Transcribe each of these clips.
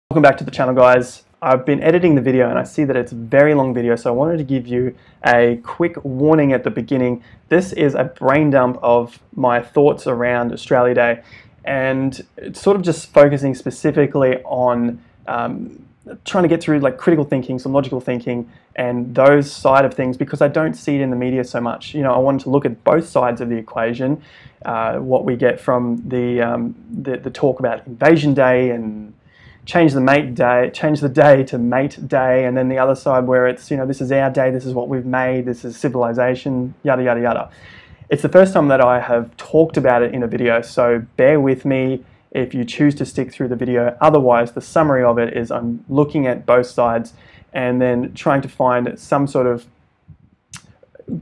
Welcome back to the channel, guys. I've been editing the video and I see that it's a very long video, so I wanted to give you a quick warning at the beginning. This is a brain dump of my thoughts around Australia Day, and it's sort of just focusing specifically on trying to get through like critical thinking, some logical thinking, and those side of things, because I don't see it in the media so much. You know, I wanted to look at both sides of the equation, what we get from the talk about Invasion Day and change the day to mate day, and then the other side where it's, you know, this is our day, this is what we've made, this is civilization, yada yada yada. It's the first time that I have talked about it in a video, so bear with me if you choose to stick through the video. Otherwise, the summary of it is I'm looking at both sides and then trying to find some sort of,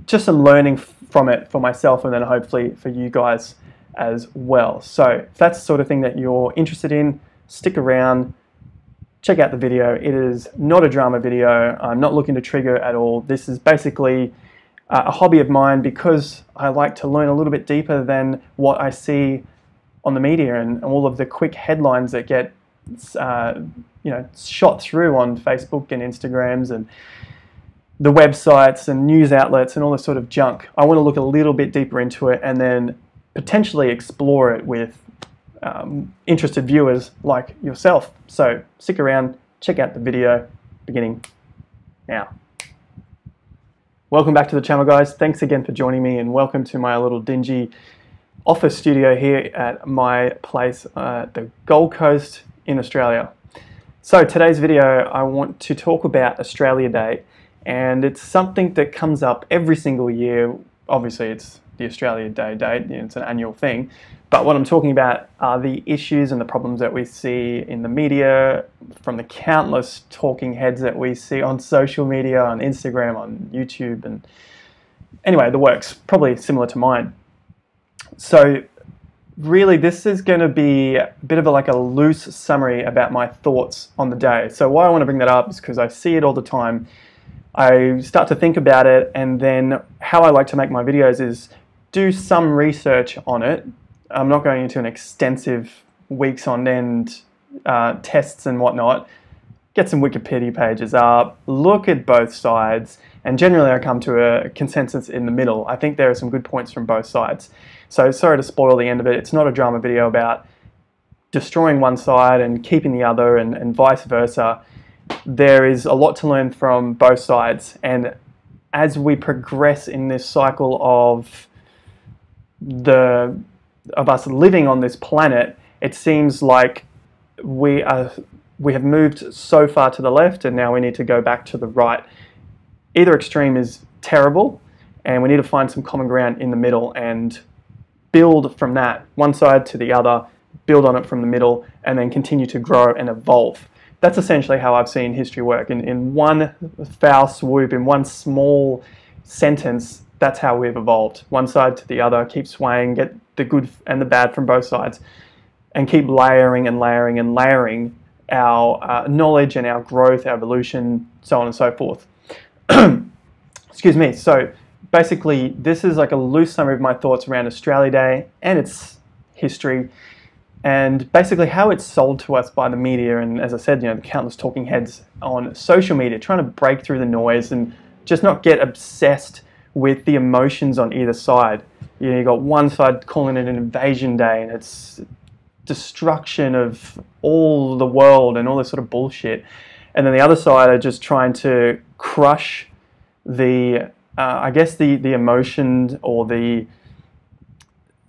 just some learning from it for myself, and then hopefully for you guys as well. So if that's the sort of thing that you're interested in, stick around, check out the video. It is not a drama video. I'm not looking to trigger at all. This is basically a hobby of mine because I like to learn a little bit deeper than what I see on the media and all of the quick headlines that get you know, shot through on Facebook and Instagrams and the websites and news outlets and all this sort of junk. I want to look a little bit deeper into it and then potentially explore it with interested viewers like yourself. So stick around, check out the video beginning now. Welcome back to the channel, guys. Thanks again for joining me, and welcome to my little dingy office studio here at my place at the Gold Coast in Australia. So today's video, I want to talk about Australia Day, and it's something that comes up every single year. Obviously it's the Australia Day date, it's an annual thing. But what I'm talking about are the issues and the problems that we see in the media, from the countless talking heads that we see on social media, on Instagram, on YouTube, and anyway, the works, probably similar to mine. So really this is going to be a bit of like a loose summary about my thoughts on the day. So why I want to bring that up is because I see it all the time. I start to think about it, and then how I like to make my videos is do some research on it. I'm not going into an extensive weeks on end tests and whatnot. Get some Wikipedia pages up, look at both sides, and generally I come to a consensus in the middle. I think there are some good points from both sides. So sorry to spoil the end of it. It's not a drama video about destroying one side and keeping the other, and vice versa. There is a lot to learn from both sides, and as we progress in this cycle of us living on this planet, it seems like we have moved so far to the left, and now we need to go back to the right. Either extreme is terrible, and we need to find some common ground in the middle and build from that, one side to the other, build on it from the middle, and then continue to grow and evolve. That's essentially how I've seen history work. In one foul swoop, in one small sentence, that's how we've evolved. One side to the other, keep swaying, get the good and the bad from both sides, and keep layering and layering and layering our knowledge and our growth, our evolution, so on and so forth. Excuse me. So basically, this is like a loose summary of my thoughts around Australia Day and its history, and basically how it's sold to us by the media, and as I said, you know, the countless talking heads on social media, trying to break through the noise and just not get obsessed with the emotions on either side. You know, you got one side calling it an invasion day and it's destruction of all the world and all this sort of bullshit, and then the other side are just trying to crush the I guess the emotion, or the,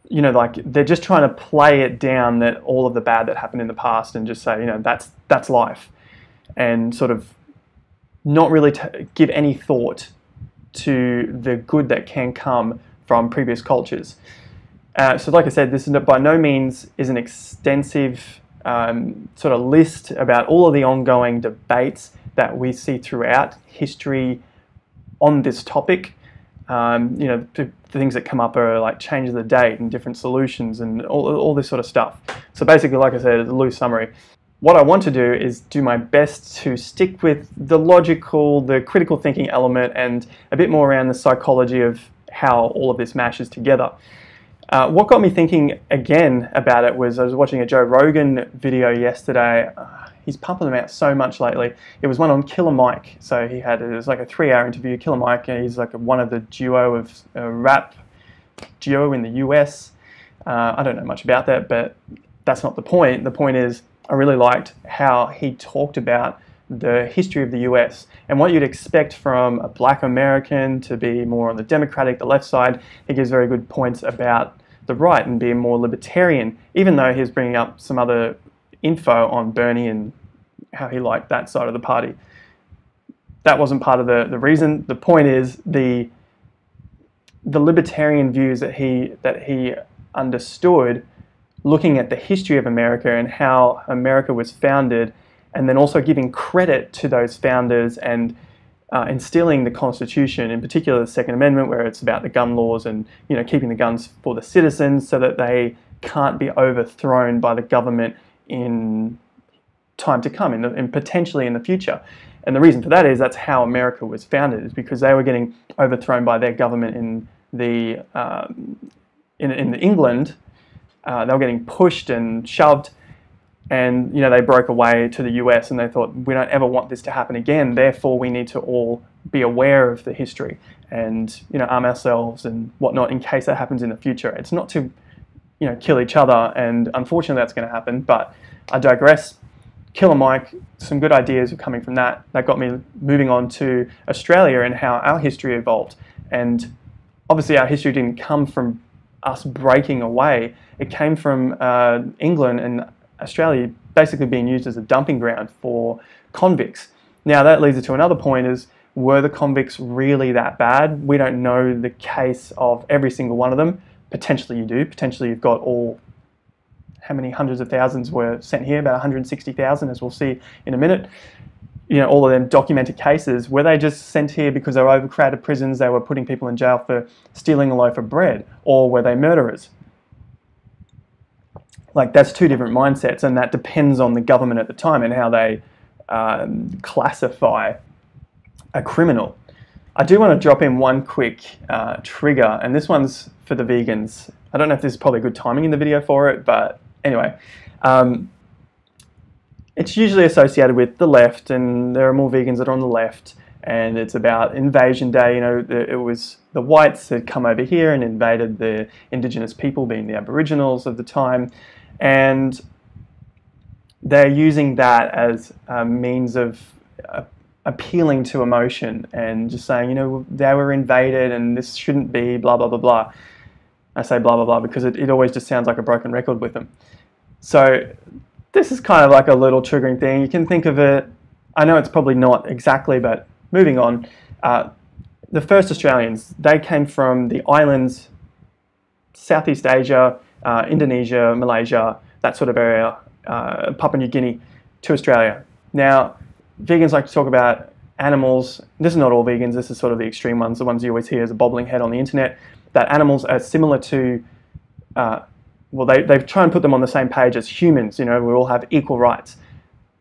you know, like they're just trying to play it down, that all of the bad that happened in the past, and just say, you know, that's life, and sort of not really give any thought to the good that can come from previous cultures. So like I said, this is by no means is an extensive sort of list about all of the ongoing debates that we see throughout history on this topic. You know, the things that come up are like change of the date and different solutions and all this sort of stuff. So basically, like I said, it's a loose summary. What I want to do is do my best to stick with the logical, the critical thinking element, and a bit more around the psychology of how all of this mashes together. What got me thinking again about it was I was watching a Joe Rogan video yesterday. he's pumping them out so much lately. It was one on Killer Mike, so it was like a 3-hour interview. Killer Mike, he's like one of the duo of rap duo in the US. I don't know much about that, but that's not the point. The point is, I really liked how he talked about the history of the US and what you'd expect from a black American to be more on the Democratic, the left side. He gives very good points about the right and being more libertarian, even though he's bringing up some other info on Bernie and how he liked that side of the party. That wasn't part of the reason. The point is the libertarian views that he understood, looking at the history of America and how America was founded, and then also giving credit to those founders and instilling the Constitution, in particular the Second Amendment, where it's about the gun laws and keeping the guns for the citizens so that they can't be overthrown by the government in time to come, and potentially in the future. And the reason for that is that's how America was founded, is because they were getting overthrown by their government in England. They were getting pushed and shoved, and they broke away to the US, and they thought, we don't ever want this to happen again, therefore we need to all be aware of the history and arm ourselves and whatnot in case that happens in the future. It's not to kill each other, and unfortunately that's going to happen, but I digress. Killer Mike, some good ideas are coming from that. That got me moving on to Australia and how our history evolved. And obviously our history didn't come from us breaking away. It came from England and Australia basically being used as a dumping ground for convicts. Now that leads us to another point, is, were the convicts really that bad? We don't know the case of every single one of them. Potentially you do. Potentially you've got how many hundreds of thousands were sent here? About 160,000, as we'll see in a minute. All of them documented cases. Were they just sent here because they were overcrowded prisons, they were putting people in jail for stealing a loaf of bread? Or were they murderers? Like, that's two different mindsets, and that depends on the government at the time and how they classify a criminal. I do want to drop in one quick trigger, and this one's for the vegans. I don't know if this is probably good timing in the video for it, but anyway. It's usually associated with the left, and there are more vegans that are on the left, and it's about Invasion Day. It was the whites had come over here and invaded the Indigenous people, being the Aboriginals of the time, and they're using that as a means of appealing to emotion and just saying, they were invaded and this shouldn't be, blah, blah, blah, blah. I say blah, blah, blah because it always just sounds like a broken record with them. So this is kind of like a little triggering thing. You can think of it, I know it's probably not exactly, but moving on. The first Australians, they came from the islands, Southeast Asia, Indonesia, Malaysia, that sort of area, Papua New Guinea, to Australia. Now, vegans like to talk about animals. This is not all vegans, this is sort of the extreme ones, the ones you always hear as a bobbling head on the internet, that animals are similar to, well, they try and put them on the same page as humans. We all have equal rights.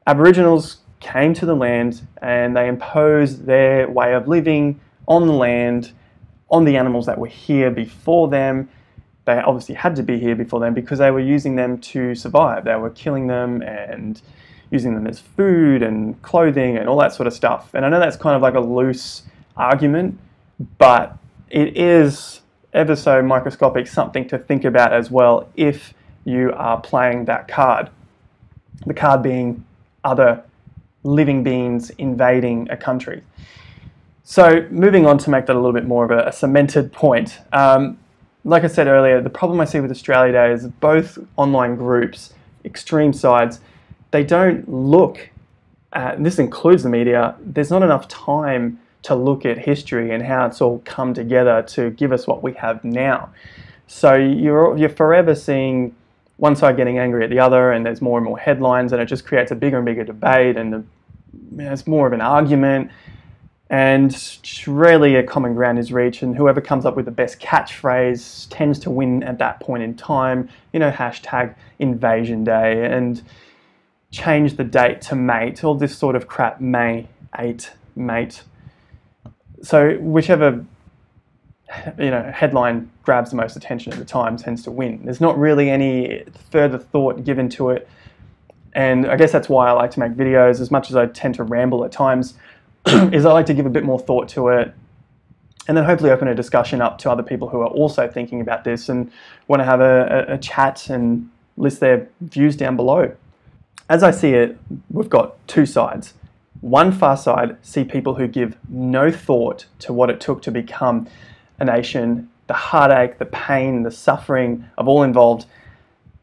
Aboriginals came to the land and they imposed their way of living on the land, on the animals that were here before them. They obviously had to be here before them because they were using them to survive. They were killing them and using them as food and clothing and all that sort of stuff. And I know that's kind of like a loose argument, but it is ever so microscopic, something to think about as well if you are playing that card. The card being other living beings invading a country. So moving on to make that a little bit more of a cemented point. Like I said earlier, the problem I see with Australia Day is both online groups, extreme sides, they don't look at, and this includes the media, there's not enough time to look at history and how it's all come together to give us what we have now. So you're forever seeing one side getting angry at the other, and there's more and more headlines, and it just creates a bigger and bigger debate, and it's more of an argument, and rarely a common ground is reached, and whoever comes up with the best catchphrase tends to win at that point in time. Hashtag Invasion Day, and change the date to mate, all this sort of crap, May 8, mate. So whichever headline grabs the most attention at the time tends to win. There's not really any further thought given to it. And I guess that's why I like to make videos, as much as I tend to ramble at times, is I like to give a bit more thought to it, and then hopefully open a discussion up to other people who are also thinking about this and want to have a chat and list their views down below. As I see it, we've got two sides. One far side see people who give no thought to what it took to become a nation, the heartache, the pain, the suffering of all involved,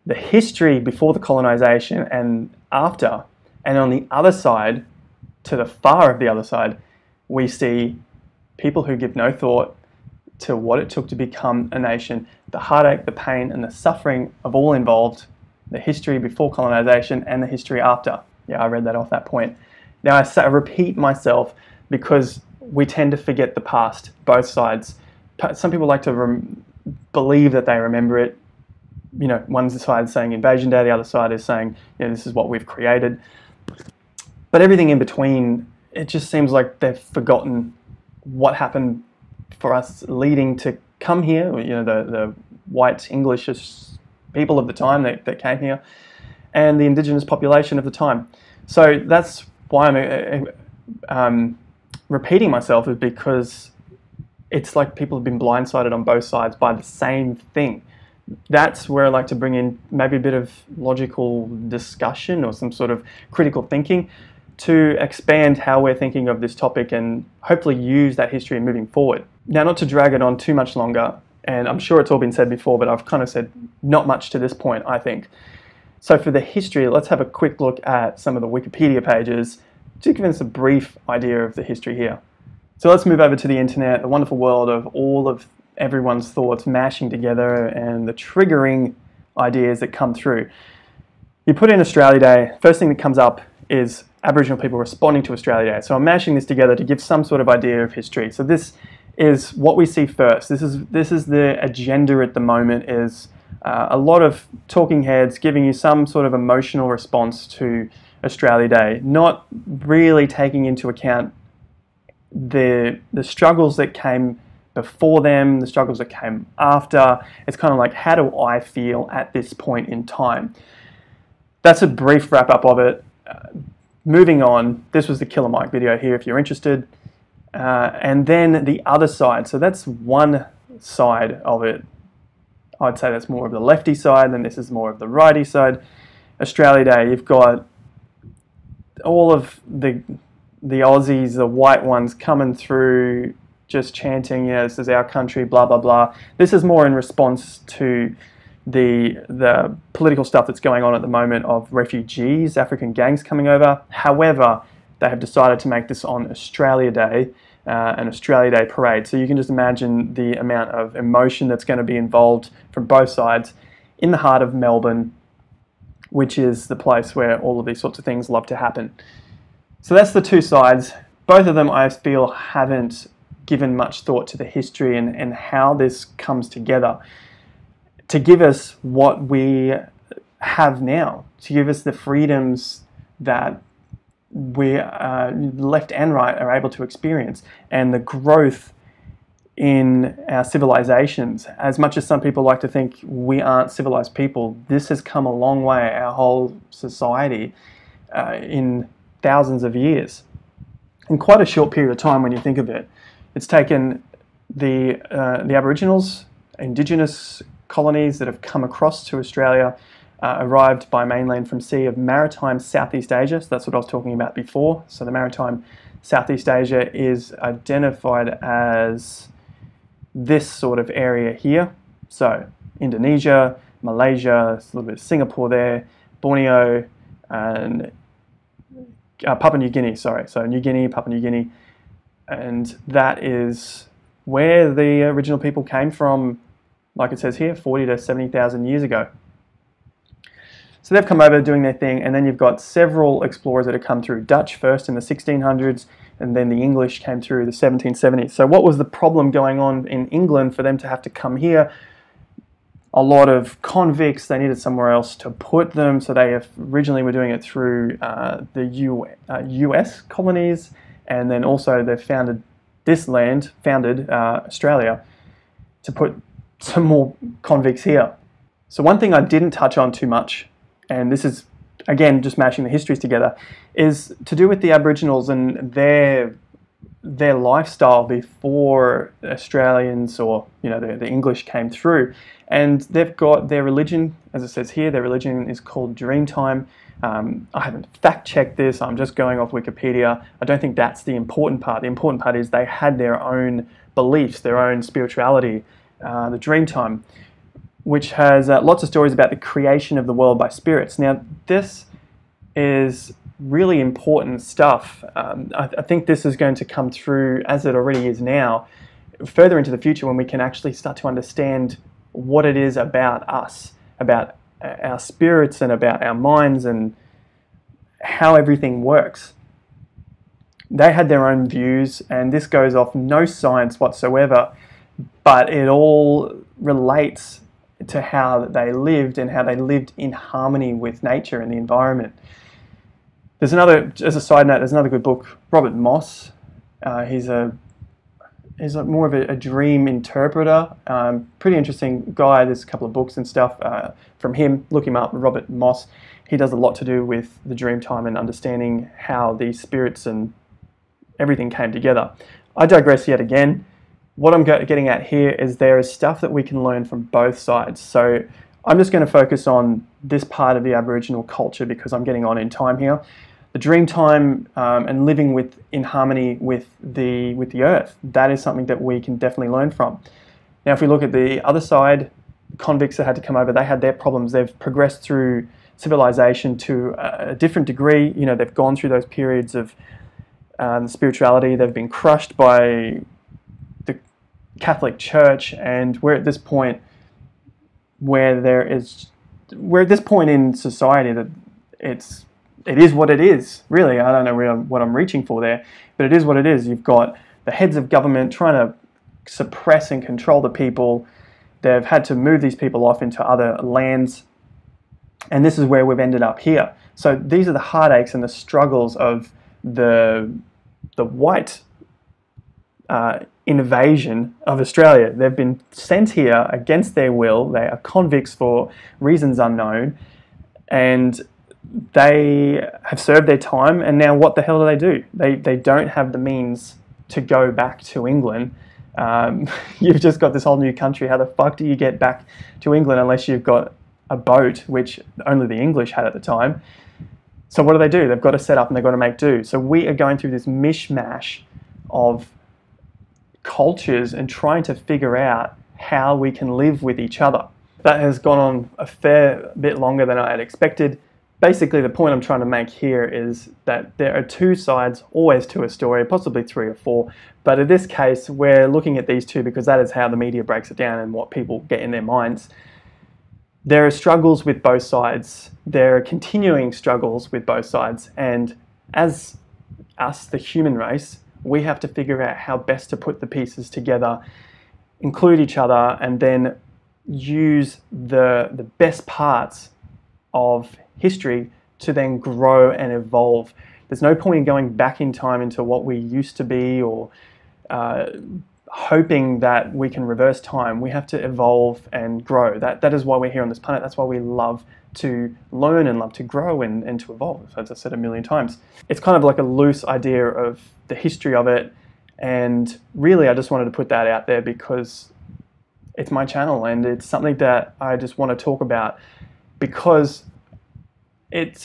the history before the colonization and after. And on the other side, to the far of the other side, we see people who give no thought to what it took to become a nation, the heartache, the pain, and the suffering of all involved, the history before colonization and the history after. Yeah, I read that off that point. Now I repeat myself because we tend to forget the past, both sides. Some people like to believe that they remember it. You know, one side is saying Invasion Day, the other side is saying, you know, this is what we've created. But everything in between, it just seems like they've forgotten what happened for us leading to come here. You know, the white English people of the time that came here, and the Indigenous population of the time. So that's why I'm repeating myself, is because it's like people have been blindsided on both sides by the same thing. That's where I like to bring in maybe a bit of logical discussion or some sort of critical thinking to expand how we're thinking of this topic and hopefully use that history moving forward. Now, not to drag it on too much longer, and I'm sure it's all been said before, but I've kind of said not much to this point, I think. So for the history, let's have a quick look at some of the Wikipedia pages to give us a brief idea of the history here. So let's move over to the internet, the wonderful world of all of everyone's thoughts mashing together and the triggering ideas that come through. You put in Australia Day, first thing that comes up is Aboriginal people responding to Australia Day. So I'm mashing this together to give some sort of idea of history. So this is what we see first. This is the agenda at the moment, is a lot of talking heads giving you some sort of emotional response to Australia Day, not really taking into account the struggles that came before them, the struggles that came after. It's kind of like, how do I feel at this point in time? That's a brief wrap up of it. Moving on, this was the Killer Mike video here if you're interested. And then the other side, so that's one side of it. I'd say that's more of the lefty side, and this is more of the righty side. Australia Day, you've got all of the Aussies, the white ones, coming through just chanting, you know, this is our country, blah, blah, blah. This is more in response to the political stuff that's going on at the moment of refugees, African gangs coming over. However, they have decided to make this on Australia Day, an Australia Day parade. So you can just imagine the amount of emotion that's going to be involved from both sides in the heart of Melbourne, which is the place where all of these sorts of things love to happen. So that's the two sides. Both of them, I feel, haven't given much thought to the history and how this comes together to give us what we have now, to give us the freedoms that we, left and right, are able to experience, and the growth in our civilizations. As much as some people like to think we aren't civilized people, this has come a long way, our whole society, in thousands of years. In quite a short period of time when you think of it. It's taken the Aboriginals, Indigenous colonies that have come across to Australia, arrived by mainland from sea of maritime Southeast Asia. So that's what I was talking about before. So the maritime Southeast Asia is identified as this sort of area here. So Indonesia, Malaysia, a little bit of Singapore there, Borneo, and Papua New Guinea, sorry. So New Guinea, Papua New Guinea. And that is where the original people came from, like it says here, 40 to 70,000 years ago. So they've come over doing their thing, and then you've got several explorers that have come through. Dutch first in the 1600s, and then the English came through the 1770s. So what was the problem going on in England for them to have to come here? A lot of convicts, they needed somewhere else to put them, so they originally were doing it through the US colonies, and then also they founded this land, Australia, to put some more convicts here. So one thing I didn't touch on too much, and this is again, just mashing the histories together, is to do with the Aboriginals and their lifestyle before Australians or the English came through. And they've got their religion, as it says here, their religion is called Dreamtime. I haven't fact-checked this, I'm just going off Wikipedia. I don't think that's the important part. The important part is they had their own beliefs, their own spirituality, the Dreamtime, which has lots of stories about the creation of the world by spirits. Now, this is really important stuff. I think this is going to come through, as it already is now, further into the future when we can actually start to understand what it is about us, about our spirits and about our minds and how everything works. They had their own views, and this goes off no science whatsoever, but it all relates to how they lived and how they lived in harmony with nature and the environment. There's another, as a side note, there's another good book, Robert Moss. He's more of a dream interpreter. Pretty interesting guy. There's a couple of books and stuff from him. Look him up, Robert Moss. He does a lot to do with the Dreamtime and understanding how these spirits and everything came together. I digress yet again. What I'm getting at here is there is stuff that we can learn from both sides. So I'm just going to focus on this part of the Aboriginal culture because I'm getting on in time here. The Dreamtime and living in harmony with the earth. That is something that we can definitely learn from. Now, if we look at the other side, convicts that had to come over, they had their problems. They've progressed through civilization to a different degree. They've gone through those periods of spirituality. They've been crushed by the Catholic Church, and we're at this point in society that it is what it is, really. I don't know what I'm reaching for there, but it is what it is. You've got the heads of government trying to suppress and control the people. They've had to move these people off into other lands, and this is where we've ended up here. So these are the heartaches and the struggles of the white invasion of Australia. They've been sent here against their will. They are convicts for reasons unknown, and they have served their time, and now what the hell do? They don't have the means to go back to England. You've just got this whole new country. How the fuck do you get back to England unless you've got a boat, which only the English had at the time? So what do? They've got to set up and they've got to make do. So we are going through this mishmash of cultures and trying to figure out how we can live with each other. That has gone on a fair bit longer than I had expected. Basically, the point I'm trying to make here is that there are two sides always to a story, possibly three or four, but in this case, we're looking at these two because that is how the media breaks it down and what people get in their minds. There are struggles with both sides. There are continuing struggles with both sides, and as us, the human race, we have to figure out how best to put the pieces together, include each other, and then use the best parts of history to then grow and evolve. There's no point in going back in time into what we used to be or hoping that we can reverse time. We have to evolve and grow. That is why we're here on this planet. That's why we love to learn and love to grow and to evolve, as I said a million times. It's kind of like a loose idea of the history of it, and really I just wanted to put that out there because it's my channel and it's something that I just want to talk about because it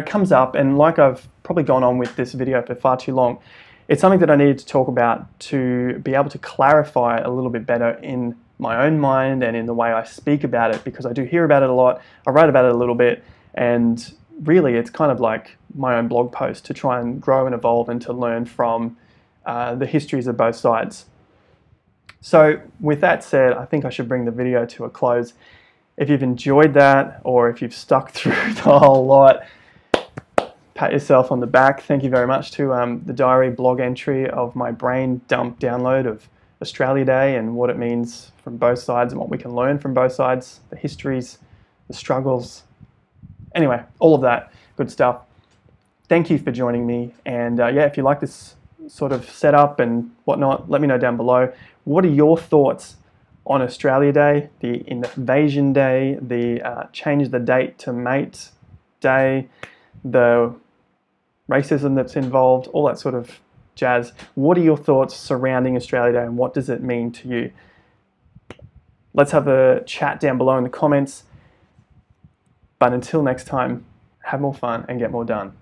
comes up, and like I've probably gone on with this video for far too long, it's something that I needed to talk about to be able to clarify a little bit better in my own mind and in the way I speak about it, because I do hear about it a lot, I write about it a little bit, and really it's kind of like my own blog post to try and grow and evolve and to learn from the histories of both sides. So with that said, I think I should bring the video to a close. If you've enjoyed that, or if you've stuck through the whole lot, pat yourself on the back. Thank you very much to the diary blog entry of my brain dump download of Australia Day and what it means from both sides and what we can learn from both sides, the histories, the struggles. Anyway, all of that good stuff. Thank you for joining me, and yeah, if you like this sort of setup and whatnot, let me know down below. What are your thoughts on Australia Day, the Invasion Day, the change the date to mate Day, the racism that's involved, all that sort of jazz. What are your thoughts surrounding Australia Day and what does it mean to you? Let's have a chat down below in the comments. But until next time, have more fun and get more done.